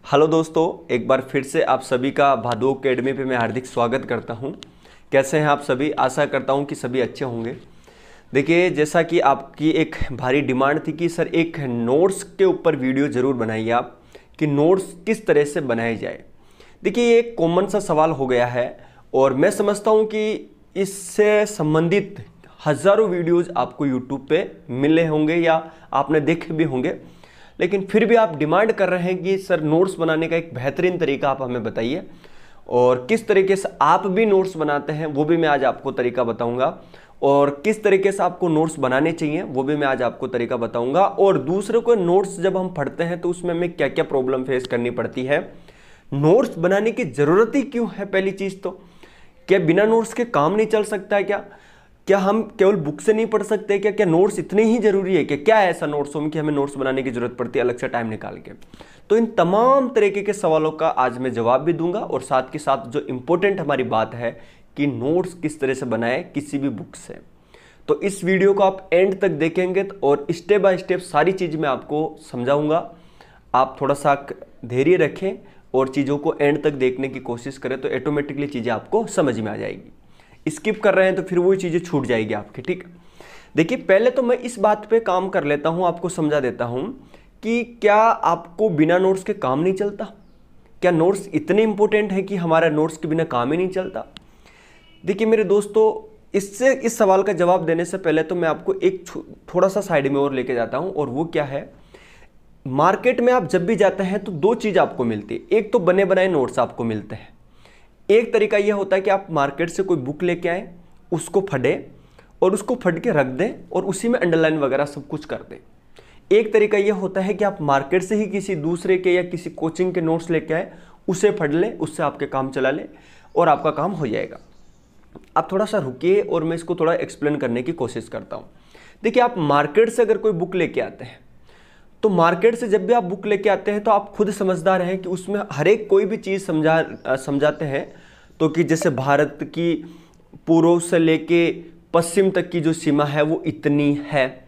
Hello दोस्तों, एक बार फिर से आप सभी का भादु एकेडमी पे मैं हार्दिक स्वागत करता हूं। कैसे हैं आप सभी? आशा करता हूं कि सभी अच्छे होंगे। देखिए, जैसा कि आपकी एक भारी डिमांड थी कि सर एक नोट्स के ऊपर वीडियो ज़रूर बनाइए आप, कि नोट्स किस तरह से बनाए जाए। देखिए, ये एक कॉमन सा सवाल हो गया है और मैं समझता हूँ कि इससे संबंधित हज़ारों वीडियोज़ आपको यूट्यूब पे मिले होंगे या आपने देखे भी होंगे, लेकिन फिर भी आप डिमांड कर रहे हैं कि सर नोट्स बनाने का एक बेहतरीन तरीका आप हमें बताइए। और किस तरीके से आप भी नोट्स बनाते हैं वो भी मैं आज आपको तरीका बताऊंगा, और किस तरीके से आपको नोट्स बनाने चाहिए वो भी मैं आज आपको तरीका बताऊंगा। और दूसरों को नोट्स जब हम पढ़ते हैं तो उसमें हमें क्या क्या प्रॉब्लम फेस करनी पड़ती है, नोट्स बनाने की ज़रूरत ही क्यों है। पहली चीज़ तो क्या बिना नोट्स के काम नहीं चल सकता है? क्या हम केवल बुक से नहीं पढ़ सकते? क्या नोट्स इतने ही जरूरी है? क्या है ऐसा नोट्सों में कि हमें नोट्स बनाने की जरूरत पड़ती है अलग से टाइम निकाल के? तो इन तमाम तरीके के सवालों का आज मैं जवाब भी दूंगा, और साथ के साथ जो इंपॉर्टेंट हमारी बात है कि नोट्स किस तरह से बनाए किसी भी बुक से। तो इस वीडियो को आप एंड तक देखेंगे और स्टेप बाय स्टेप सारी चीज़ मैं आपको समझाऊंगा। आप थोड़ा सा धैर्य रखें और चीज़ों को एंड तक देखने की कोशिश करें तो ऑटोमेटिकली चीज़ें आपको समझ में आ जाएगी। स्किप कर रहे हैं तो फिर वही चीज़ें छूट जाएगी आपकी, ठीक। देखिए, पहले तो मैं इस बात पे काम कर लेता हूँ, आपको समझा देता हूँ कि क्या आपको बिना नोट्स के काम नहीं चलता? क्या नोट्स इतने इंपॉर्टेंट है कि हमारा नोट्स के बिना काम ही नहीं चलता? देखिए मेरे दोस्तों, इस सवाल का जवाब देने से पहले तो मैं आपको एक थोड़ा सा साइड में और लेके जाता हूँ, और वो क्या है, मार्केट में आप जब भी जाते हैं तो दो चीज़ आपको मिलती है। एक तो बने बनाए नोट्स आपको मिलते हैं। एक तरीका यह होता है कि आप मार्केट से कोई बुक लेके आए, उसको फटे और उसको फट के रख दें और उसी में अंडरलाइन वगैरह सब कुछ कर दें। एक तरीका यह होता है कि आप मार्केट से ही किसी दूसरे के या किसी कोचिंग के नोट्स लेके आए, उसे पढ़ लें, उससे आपके काम चला लें और आपका काम हो जाएगा। आप थोड़ा सा रुकिए और मैं इसको थोड़ा एक्सप्लेन करने की कोशिश करता हूँ। देखिए, आप मार्केट से अगर कोई बुक लेके आते हैं तो मार्केट से जब भी आप बुक लेके आते हैं तो आप खुद समझदार हैं कि उसमें हर एक कोई भी चीज़ समझाते हैं। तो कि जैसे भारत की पूर्व से लेके पश्चिम तक की जो सीमा है वो इतनी है,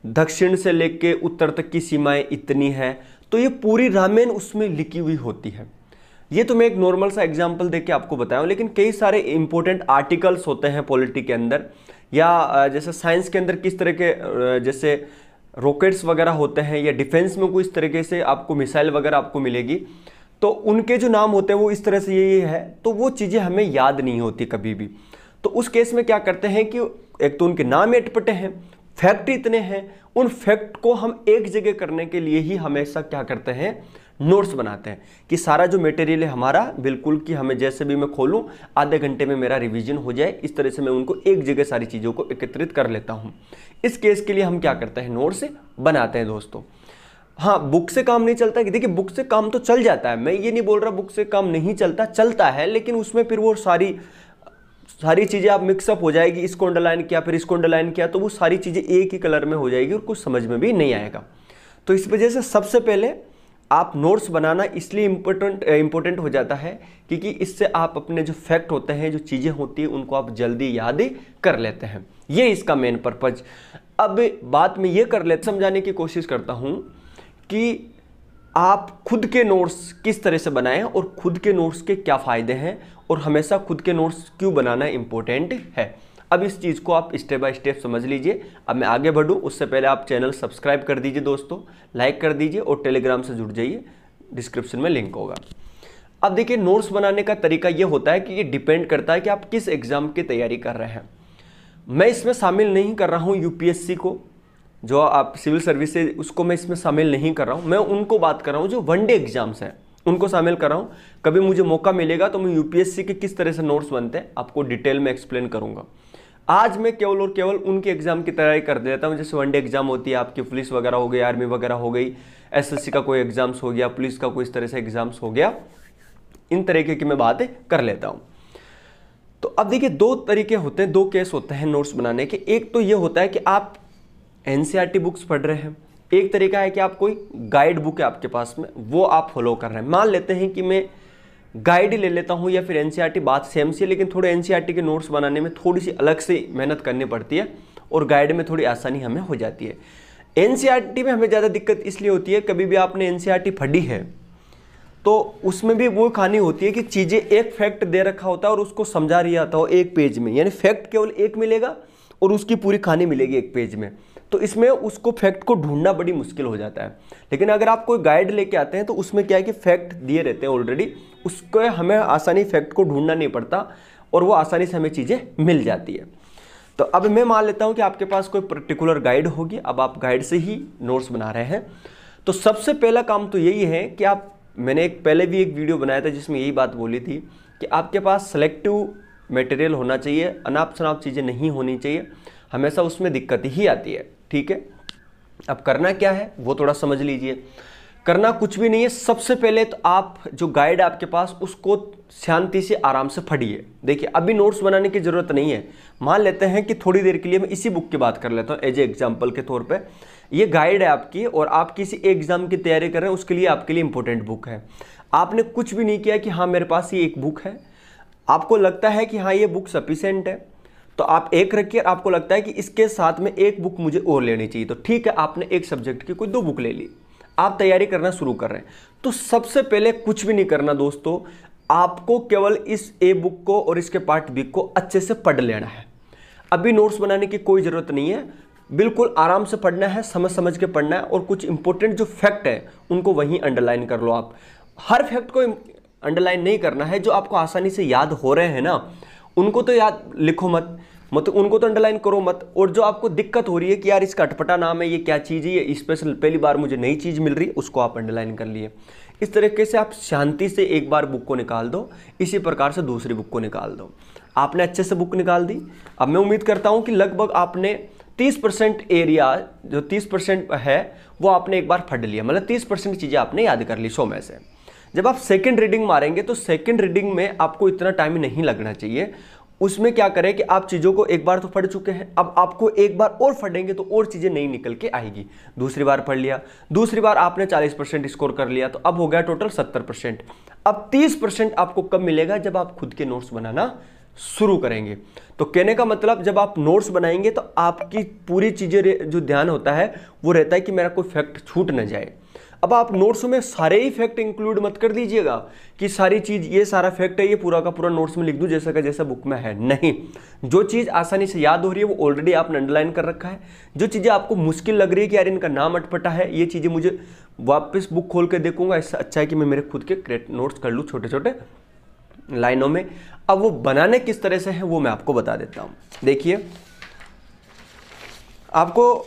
दक्षिण से लेके उत्तर तक की सीमाएं इतनी हैं, तो ये पूरी रामायण उसमें लिखी हुई होती है। ये तो मैं एक नॉर्मल सा एग्जांपल देके आपको बताया हूँ, लेकिन कई सारे इंपॉर्टेंट आर्टिकल्स होते हैं पॉलिटी के अंदर, या जैसे साइंस के अंदर किस तरह के जैसे रॉकेट्स वगैरह होते हैं, या डिफेंस में कोई इस तरीके से आपको मिसाइल वगैरह आपको मिलेगी, तो उनके जो नाम होते हैं वो इस तरह से ये है, तो वो चीज़ें हमें याद नहीं होती कभी भी। तो उस केस में क्या करते हैं कि एक तो उनके नाम अटपटे हैं, फैक्ट इतने हैं, उन फैक्ट को हम एक जगह करने के लिए ही हमेशा क्या करते हैं, नोट्स बनाते हैं कि सारा जो मटेरियल है हमारा बिल्कुल कि हमें जैसे भी मैं खोलूं आधे घंटे में मेरा रिवीजन हो जाए, इस तरह से मैं उनको एक जगह सारी चीज़ों को एकत्रित कर लेता हूं। इस केस के लिए हम क्या करते हैं, नोट्स बनाते हैं दोस्तों। हाँ, बुक से काम नहीं चलता कि देखिए, बुक से काम तो चल जाता है, मैं ये नहीं बोल रहा बुक से काम नहीं चलता, चलता है, लेकिन उसमें फिर वो सारी चीज़ें आप मिक्सअप हो जाएगी, इसको अंडरलाइन किया फिर इसको अंडरलाइन किया, तो वो सारी चीज़ें एक ही कलर में हो जाएगी और कुछ समझ में भी नहीं आएगा। तो इस वजह से सबसे पहले आप नोट्स बनाना इसलिए इम्पोर्टेंट हो जाता है क्योंकि इससे आप अपने जो फैक्ट होते हैं, जो चीज़ें होती हैं, उनको आप जल्दी याद कर लेते हैं। ये इसका मेन पर्पज। अब बात में ये कर लेते समझाने की कोशिश करता हूँ कि आप खुद के नोट्स किस तरह से बनाएं और खुद के नोट्स के क्या फ़ायदे हैं, और हमेशा खुद के नोट्स क्यों बनाना इम्पोर्टेंट है। अब इस चीज़ को आप स्टेप बाय स्टेप समझ लीजिए। अब मैं आगे बढ़ूँ उससे पहले आप चैनल सब्सक्राइब कर दीजिए दोस्तों, लाइक कर दीजिए और टेलीग्राम से जुड़ जाइए, डिस्क्रिप्शन में लिंक होगा। अब देखिए, नोट्स बनाने का तरीका ये होता है कि ये डिपेंड करता है कि आप किस एग्ज़ाम की तैयारी कर रहे हैं। मैं इसमें शामिल नहीं कर रहा हूँ यूपीएससी को, जो आप सिविल सर्विस से, उसको मैं इसमें शामिल नहीं कर रहा हूँ। मैं उनको बात कर रहा हूँ जो वनडे एग्जाम्स हैं, उनको शामिल कर रहा हूँ। कभी मुझे मौका मिलेगा तो मैं यूपीएससी के किस तरह से नोट्स बनते हैं आपको डिटेल में एक्सप्लेन करूँगा। आज मैं केवल और केवल उनके एग्जाम की तैयारी कर देता हूँ, जैसे वनडे एग्जाम होती है आपकी, पुलिस वगैरह हो गई, आर्मी वगैरह हो गई, एसएससी का कोई एग्जाम्स हो गया, पुलिस का कोई इस तरह से एग्जाम्स हो गया, इन तरीके की मैं बातें कर लेता हूँ। तो अब देखिए, दो तरीके होते हैं, दो केस होते हैं नोट्स बनाने के। एक तो ये होता है कि आप एनसीईआरटी बुक्स पढ़ रहे हैं, एक तरीका है कि आप कोई गाइड बुक है आपके पास में, वो आप फॉलो कर रहे हैं। मान लेते हैं कि मैं गाइड ले लेता हूँ या फिर एनसीईआरटी, बात सेम सी है, लेकिन थोड़े एनसीईआरटी के नोट्स बनाने में थोड़ी सी अलग से मेहनत करनी पड़ती है और गाइड में थोड़ी आसानी हमें हो जाती है। एनसीईआरटी में हमें ज़्यादा दिक्कत इसलिए होती है, कभी भी आपने एनसीईआरटी पढ़ी है तो उसमें भी वो कहानी होती है कि चीज़ें एक फैक्ट दे रखा होता है और उसको समझा रही आता हो एक पेज में, यानी फैक्ट केवल एक मिलेगा और उसकी पूरी कहानी मिलेगी एक पेज में। तो इसमें उसको फैक्ट को ढूंढना बड़ी मुश्किल हो जाता है। लेकिन अगर आप कोई गाइड लेके आते हैं तो उसमें क्या है कि फैक्ट दिए रहते हैं ऑलरेडी, उसको हमें आसानी फैक्ट को ढूंढना नहीं पड़ता और वो आसानी से हमें चीज़ें मिल जाती है। तो अब मैं मान लेता हूँ कि आपके पास कोई पर्टिकुलर गाइड होगी, अब आप गाइड से ही नोट्स बना रहे हैं। तो सबसे पहला काम तो यही है कि आप, मैंने पहले भी एक वीडियो बनाया था जिसमें यही बात बोली थी कि आपके पास सेलेक्टिव मटेरियल होना चाहिए, अनाप शनाप चीज़ें नहीं होनी चाहिए, हमेशा उसमें दिक्कत ही आती है। ठीक है, अब करना क्या है वो थोड़ा समझ लीजिए। करना कुछ भी नहीं है, सबसे पहले तो आप जो गाइड है आपके पास उसको शांति से आराम से पढ़िए। देखिए अभी नोट्स बनाने की जरूरत नहीं है, मान लेते हैं कि थोड़ी देर के लिए मैं इसी बुक की बात कर लेता हूँ एज ए एग्जाम्पल के तौर पे। ये गाइड है आपकी और आप किसी एग्जाम की तैयारी कर रहे हैं, उसके लिए आपके लिए इंपॉर्टेंट बुक है। आपने कुछ भी नहीं किया कि हाँ मेरे पास ये एक बुक है, आपको लगता है कि हाँ ये बुक सफिशिएंट है तो आप एक रखिए, आपको लगता है कि इसके साथ में एक बुक मुझे और लेनी चाहिए तो ठीक है, आपने एक सब्जेक्ट की कोई 2 बुक ले ली, आप तैयारी करना शुरू कर रहे हैं। तो सबसे पहले कुछ भी नहीं करना दोस्तों, आपको केवल इस ए बुक को और इसके पार्ट बी को अच्छे से पढ़ लेना है। अभी नोट्स बनाने की कोई ज़रूरत नहीं है, बिल्कुल आराम से पढ़ना है, समझ समझ के पढ़ना है और कुछ इंपॉर्टेंट जो फैक्ट है उनको वहीं अंडरलाइन कर लो। आप हर फैक्ट को अंडरलाइन नहीं करना है, जो आपको आसानी से याद हो रहे हैं ना उनको तो याद लिखो मत, मतलब उनको तो अंडरलाइन करो मत। और जो आपको दिक्कत हो रही है कि यार इसका अटपटा नाम है, ये क्या चीज़ है, ये स्पेशल पहली बार मुझे नई चीज़ मिल रही है, उसको आप अंडरलाइन कर लिए। इस तरीके से आप शांति से एक बार बुक को निकाल दो, इसी प्रकार से दूसरी बुक को निकाल दो। आपने अच्छे से बुक निकाल दी। अब मैं उम्मीद करता हूँ कि लगभग आपने 30% एरिया, जो 30% है वो आपने एक बार पढ़ लिया, मतलब 30% चीज़ें आपने याद कर ली 100 में से। जब आप सेकंड रीडिंग मारेंगे तो सेकंड रीडिंग में आपको इतना टाइम नहीं लगना चाहिए। उसमें क्या करें कि आप चीज़ों को एक बार तो पढ़ चुके हैं, अब आपको एक बार और पढ़ेंगे तो और चीज़ें नई निकल के आएगी। दूसरी बार पढ़ लिया, दूसरी बार आपने 40% स्कोर कर लिया तो अब हो गया टोटल 70%। अब 30% आपको कब मिलेगा, जब आप खुद के नोट्स बनाना शुरू करेंगे। तो कहने का मतलब जब आप नोट्स बनाएंगे तो आपकी पूरी चीज़ें जो ध्यान होता है वो रहता है कि मेरा कोई फैक्ट छूट ना जाए। अब आप नोट्स में सारे ही फैक्ट इंक्लूड मत कर दीजिएगा कि सारी चीज़ ये सारा फैक्ट है ये पूरा का पूरा नोट्स में लिख दूं जैसा का जैसा बुक में है, नहीं। जो चीज़ आसानी से याद हो रही है वो ऑलरेडी आपने अंडरलाइन कर रखा है। जो चीज़ें आपको मुश्किल लग रही है कि यार इनका नाम अटपटा है, ये चीज़ें मुझे वापस बुक खोल के देखूंगा, इससे अच्छा है कि मैं मेरे खुद के नोट्स कर लूँ छोटे छोटे लाइनों में। अब वो बनाने किस तरह से है वो मैं आपको बता देता हूँ। देखिए आपको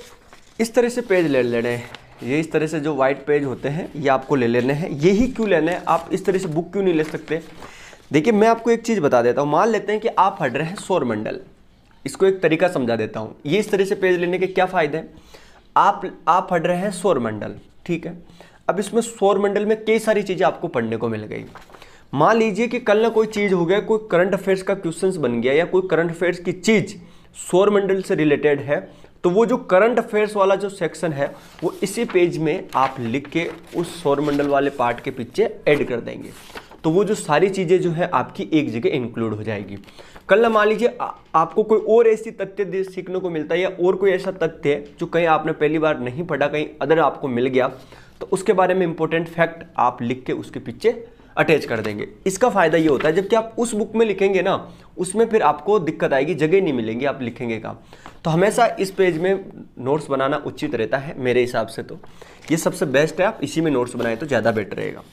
इस तरह से पेज ले लेने हैं, ये इस तरह से जो वाइट पेज होते हैं ये आपको ले लेने हैं। यही क्यों लेने हैं, आप इस तरह से बुक क्यों नहीं ले सकते? देखिए मैं आपको एक चीज़ बता देता हूँ। मान लेते हैं कि आप पढ़ रहे हैं सौरमंडल, इसको एक तरीका समझा देता हूँ। ये इस तरह से पेज लेने के क्या फ़ायदे हैं, आप पढ़ रहे हैं सौरमंडल, ठीक है। अब इसमें सौरमंडल में कई सारी चीज़ें आपको पढ़ने को मिल गई। मान लीजिए कि कल ना कोई चीज़ हो गया, कोई करंट अफेयर्स का क्वेश्चंस बन गया या कोई करंट अफेयर्स की चीज़ सौरमंडल से रिलेटेड है, तो वो जो करंट अफेयर्स वाला जो सेक्शन है वो इसी पेज में आप लिख के उस सौरमंडल वाले पार्ट के पीछे ऐड कर देंगे, तो वो जो सारी चीज़ें जो है आपकी एक जगह इंक्लूड हो जाएगी। कल ना मान लीजिए आपको कोई और ऐसी तथ्य सीखने को मिलता है या और कोई ऐसा तथ्य है जो कहीं आपने पहली बार नहीं पढ़ा, कहीं अदर आपको मिल गया, तो उसके बारे में इंपॉर्टेंट फैक्ट आप लिख के उसके पीछे अटैच कर देंगे। इसका फायदा ये होता है जबकि आप उस बुक में लिखेंगे ना, उसमें फिर आपको दिक्कत आएगी, जगह नहीं मिलेंगी, आप लिखेंगे कहाँ। तो हमेशा इस पेज में नोट्स बनाना उचित रहता है मेरे हिसाब से, तो ये सबसे बेस्ट है, आप इसी में नोट्स बनाएं तो ज़्यादा बेटर रहेगा।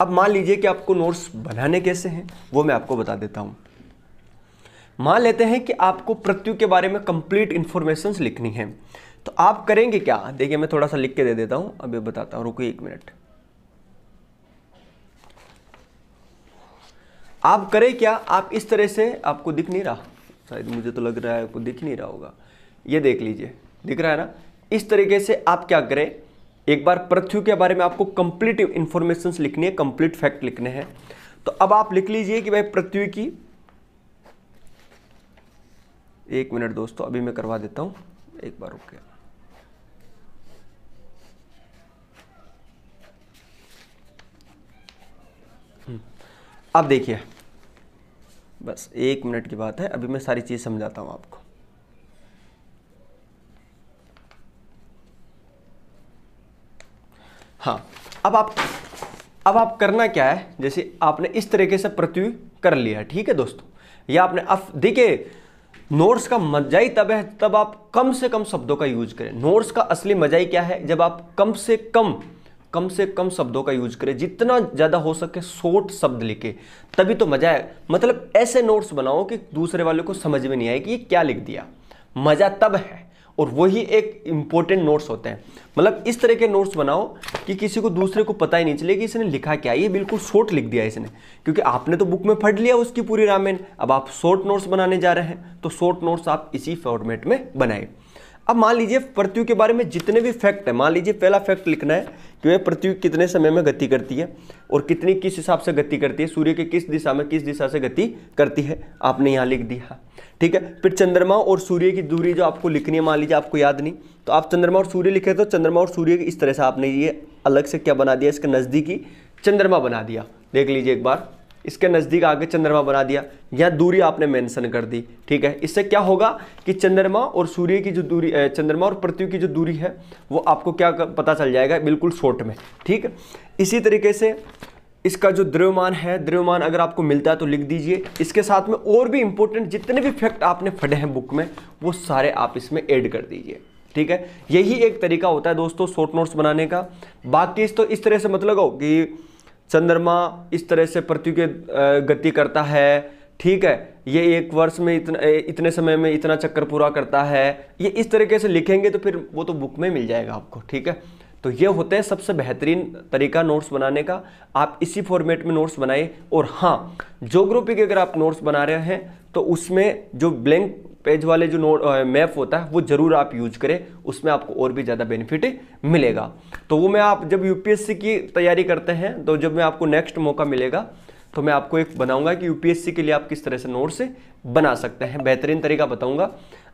अब मान लीजिए कि आपको नोट्स बनाने कैसे हैं वो मैं आपको बता देता हूँ। मान लेते हैं कि आपको पृथ्वी के बारे में कंप्लीट इंफॉर्मेशन लिखनी है, तो आप करेंगे क्या? देखिए मैं थोड़ा सा लिख के दे देता हूँ, अभी बताता हूँ, रुको 1 मिनट। आप करें क्या, आप इस तरह से, आपको दिख नहीं रहा शायद, मुझे तो लग रहा है आपको दिख नहीं रहा होगा, ये देख लीजिए, दिख रहा है ना। इस तरीके से आप क्या करें, एक बार पृथ्वी के बारे में आपको कंप्लीट इंफॉर्मेशन लिखनी है, कंप्लीट फैक्ट लिखने हैं। तो अब आप लिख लीजिए कि भाई पृथ्वी की, 1 मिनट दोस्तों अभी मैं करवा देता हूं, एक बार रुक गया। अब देखिए बस 1 मिनट की बात है, अभी मैं सारी चीज समझाता हूं आपको। हाँ अब आप अब आप करना क्या है, जैसे आपने इस तरीके से पृथ्वी कर लिया, ठीक है दोस्तों, या आपने अब देखिए नोट्स का मजा ही तब है तब आप कम से कम शब्दों का यूज करें। नोट्स का असली मजा ही क्या है, जब आप कम से कम शब्दों का यूज करें, जितना ज़्यादा हो सके शॉर्ट शब्द लिखे, तभी तो मजा है। मतलब ऐसे नोट्स बनाओ कि दूसरे वाले को समझ में नहीं आए कि ये क्या लिख दिया, मजा तब है। और वही एक इंपॉर्टेंट नोट्स होते हैं। मतलब इस तरह के नोट्स बनाओ कि किसी को दूसरे को पता ही नहीं चले कि इसने लिखा क्या, ये बिल्कुल शॉर्ट लिख दिया इसने, क्योंकि आपने तो बुक में पढ़ लिया उसकी पूरी रामायण, अब आप शॉर्ट नोट्स बनाने जा रहे हैं, तो शॉर्ट नोट्स आप इसी फॉर्मेट में बनाए। अब मान लीजिए पृथ्वी के बारे में जितने भी फैक्ट है, मान लीजिए पहला फैक्ट लिखना है कि वह पृथ्वी कितने समय में गति करती है और कितनी किस हिसाब से गति करती है, सूर्य के किस दिशा में किस दिशा से गति करती है, आपने यहाँ लिख दिया, ठीक है। फिर चंद्रमा और सूर्य की दूरी जो आपको लिखनी है, मान लीजिए आपको याद नहीं, तो आप चंद्रमा और सूर्य लिखे, तो चंद्रमा और सूर्य की इस तरह से आपने ये अलग से क्या बना दिया, इसके नज़दीकी चंद्रमा बना दिया। देख लीजिए एक बार, इसके नज़दीक आगे चंद्रमा बना दिया, या दूरी आपने मेंशन कर दी, ठीक है। इससे क्या होगा कि चंद्रमा और सूर्य की जो दूरी, चंद्रमा और पृथ्वी की जो दूरी है वो आपको क्या पता चल जाएगा, बिल्कुल शॉर्ट में, ठीक है। इसी तरीके से इसका जो द्रव्यमान है, द्रव्यमान अगर आपको मिलता है तो लिख दीजिए। इसके साथ में और भी इंपॉर्टेंट जितने भी फैक्ट आपने पढ़े हैं बुक में, वो सारे आप इसमें ऐड कर दीजिए, ठीक है। यही एक तरीका होता है दोस्तों शॉर्ट नोट्स बनाने का। बाकी तो इस तरह से मत लगाओ कि चंद्रमा इस तरह से पृथ्वी के गति करता है, ठीक है, ये एक वर्ष में इतने समय में इतना चक्कर पूरा करता है, ये इस तरीके से लिखेंगे तो फिर वो तो बुक में मिल जाएगा आपको, ठीक है। तो ये होते हैं सबसे बेहतरीन तरीका नोट्स बनाने का। आप इसी फॉर्मेट में नोट्स बनाइए। और हाँ, ज्योग्राफी के अगर आप नोट्स बना रहे हैं तो उसमें जो ब्लैंक पेज वाले जो नोट मैप होता है वो जरूर आप यूज करें, उसमें आपको और भी ज़्यादा बेनिफिट मिलेगा। तो वो मैं आप जब यूपीएससी की तैयारी करते हैं, तो जब मैं आपको नेक्स्ट मौका मिलेगा तो मैं आपको एक बनाऊंगा कि यूपीएससी के लिए आप किस तरह से नोट्स बना सकते हैं, बेहतरीन तरीका बताऊंगा।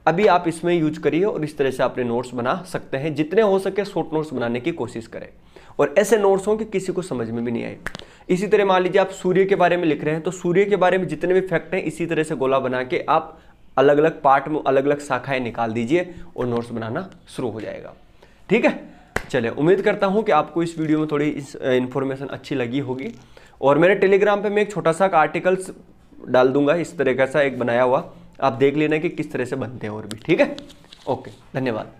अभी आप इसमें यूज करिए और इस तरह से अपने नोट्स बना सकते हैं। जितने हो सके शॉर्ट नोट्स बनाने की कोशिश करें, और ऐसे नोट्स हों कि किसी को समझ में भी नहीं आए। इसी तरह मान लीजिए आप सूर्य के बारे में लिख रहे हैं, तो सूर्य के बारे में जितने भी फैक्ट हैं इसी तरह से गोला बना के आप अलग अलग पार्ट में अलग अलग शाखाएं निकाल दीजिए और नोट्स बनाना शुरू हो जाएगा, ठीक है। चलिए, उम्मीद करता हूं कि आपको इस वीडियो में थोड़ी इन्फॉर्मेशन अच्छी लगी होगी। और मेरे टेलीग्राम पे मैं एक छोटा सा आर्टिकल्स डाल दूंगा, इस तरह का सा एक बनाया हुआ, आप देख लेना कि किस तरह से बनते हैं और भी, ठीक है। ओके, धन्यवाद।